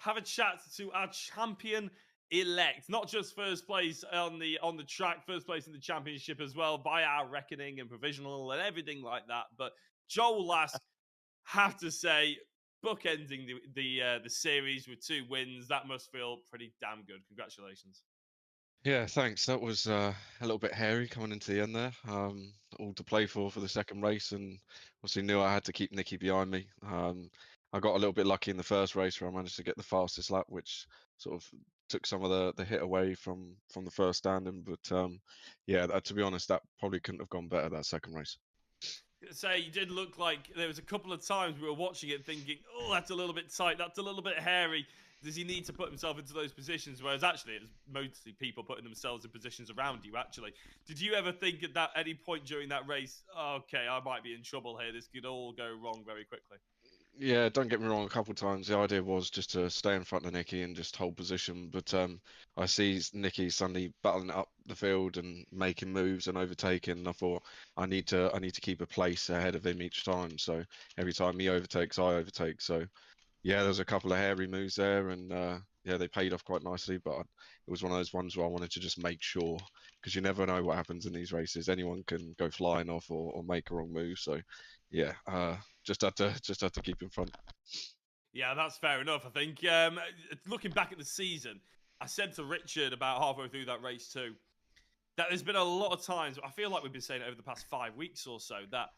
have a chat to our champion elect, not just first place on the track, first place in the championship as well, by our reckoning and provisional and everything like that. But Joel Lask, have to say, bookending the series with 2 wins, that must feel pretty damn good. Congratulations. Yeah, thanks. That was a little bit hairy coming into the end there. All to play for the second race, and obviously knew I had to keep Nicky behind me. I got a little bit lucky in the first race where I managed to get the fastest lap, which sort of took some of the hit away from the first standing. But yeah, to be honest, that probably couldn't have gone better that second race. Say you did look like there was a couple of times we were watching it thinking, oh, that's a little bit tight, that's a little bit hairy. Does he need to put himself into those positions? Whereas actually, it's mostly people putting themselves in positions around you. Actually, did you ever think at any point during that race, okay, I might be in trouble here? This could all go wrong very quickly. Yeah, don't get me wrong. A couple of times the idea was just to stay in front of Nicky and just hold position, but I see Nicky suddenly battling up the field and making moves and overtaking. And I thought I need to keep a place ahead of him each time. So every time he overtakes, I overtake. So yeah, there's a couple of hairy moves there, and yeah, they paid off quite nicely. But it was one of those ones where I wanted to just make sure, because you never know what happens in these races. Anyone can go flying off or make a wrong move. So yeah, just had to keep in front. Yeah, that's fair enough. I think looking back at the season, I said to Richard about halfway through that race too that there's been a lot of times. I feel like we've been saying it over the past 5 weeks or so that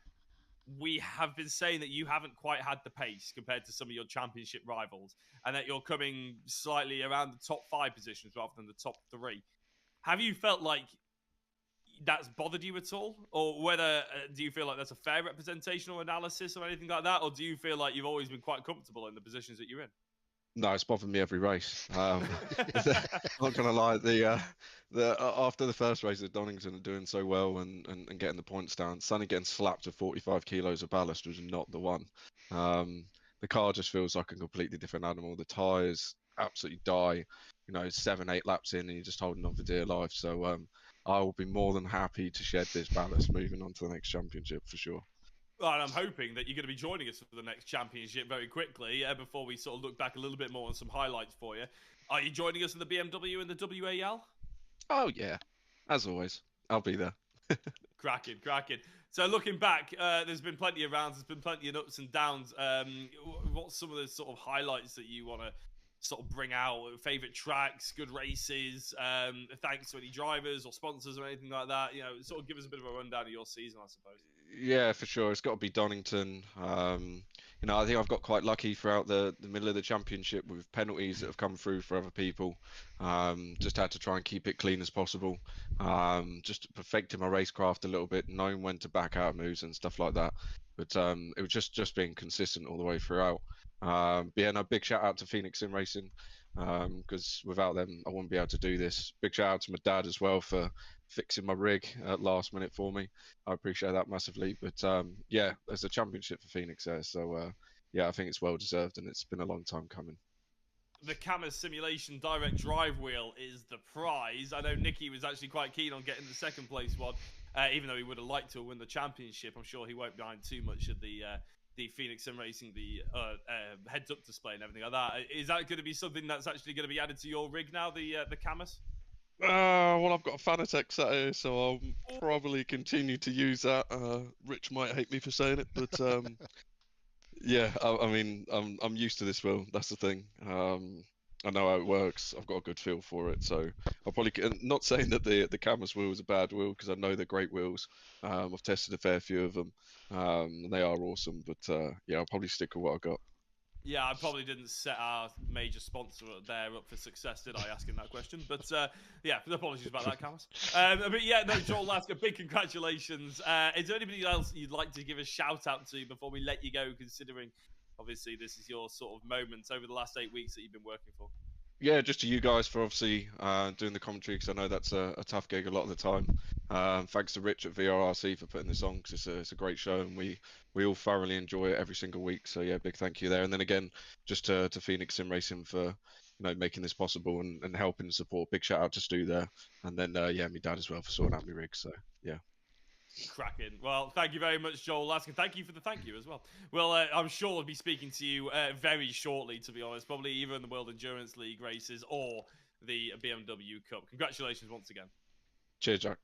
we have been saying that you haven't quite had the pace compared to some of your championship rivals, and that you're coming slightly around the top 5 positions rather than the top 3. Have you felt like that's bothered you at all, or whether do you feel like that's a fair representation or analysis or anything like that, or do you feel like you've always been quite comfortable in the positions that you're in? No, it's bothered me every race. I'm not gonna lie. After the first race at Donington, doing so well and getting the points down, suddenly getting slapped with 45 kilos of ballast was not the one. The car just feels like a completely different animal. The tyres absolutely die. You know, 7, 8 laps in, and you're just holding on for dear life. So I will be more than happy to shed this ballast moving on to the next championship for sure. Well, and I'm hoping that you're going to be joining us for the next championship very quickly. Before we sort of look back a little bit more on some highlights for you, are you joining us in the BMW and the WAL? Oh yeah, as always, I'll be there. Cracking, cracking. So looking back, there's been plenty of rounds, there's been plenty of ups and downs. What's some of the sort of highlights that you want to sort of bring out? Favorite tracks, good races, thanks to any drivers or sponsors or anything like that? You know, sort of give us a bit of a rundown of your season, I suppose. Yeah, for sure. It's got to be Donington. You know, I think I've got quite lucky throughout the middle of the championship with penalties that have come through for other people. Just had to try and keep it clean as possible. Just perfecting my racecraft a little bit, knowing when to back out moves and stuff like that. But it was just being consistent all the way throughout. But yeah, no, big shout out to Phoenix Sim Racing, because without them, I wouldn't be able to do this. Big shout out to my dad as well for fixing my rig at last minute for me. I appreciate that massively. But yeah, there's a championship for Phoenix there, so yeah, I think it's well deserved, and it's been a long time coming. The Camus Simulation Direct Drive Wheel is the prize. I know Nicky was actually quite keen on getting the second place one, even though he would have liked to win the championship. I'm sure he won't mind too much of the Phoenix Sim Racing, the heads up display and everything like that. Is that going to be something that's actually going to be added to your rig now, the Camus? Well, I've got a Fanatec sat here, so I'll probably continue to use that. Rich might hate me for saying it, but yeah, I mean, I'm used to this wheel. That's the thing. I know how it works. I've got a good feel for it, so I'll probably not saying that the Camus wheel is a bad wheel because I know they're great wheels. I've tested a fair few of them. And they are awesome, but yeah, I'll probably stick with what I got. Yeah, I probably didn't set our major sponsor there up for success, did I, asking that question? But yeah, apologies about that, Camus. But yeah, no, Joel Lask, a big congratulations. Is there anybody else you'd like to give a shout out to before we let you go, considering obviously this is your sort of moment over the last 8 weeks that you've been working for? Yeah, just to you guys for obviously doing the commentary because I know that's a tough gig a lot of the time. Thanks to Rich at VRRC for putting this on because it's a great show and we all thoroughly enjoy it every single week. So yeah, big thank you there. And then again, just to Phoenix Sim Racing for making this possible and helping support. Big shout out to Stu there. And then yeah, my dad as well for sorting out my rig. So yeah. Cracking. Well, thank you very much, Joel Lask, and thank you for the thank you as well. Well, I'm sure we'll be speaking to you very shortly, to be honest, probably either in the World Endurance League races or the BMW Cup. Congratulations once again. Cheers, Jack.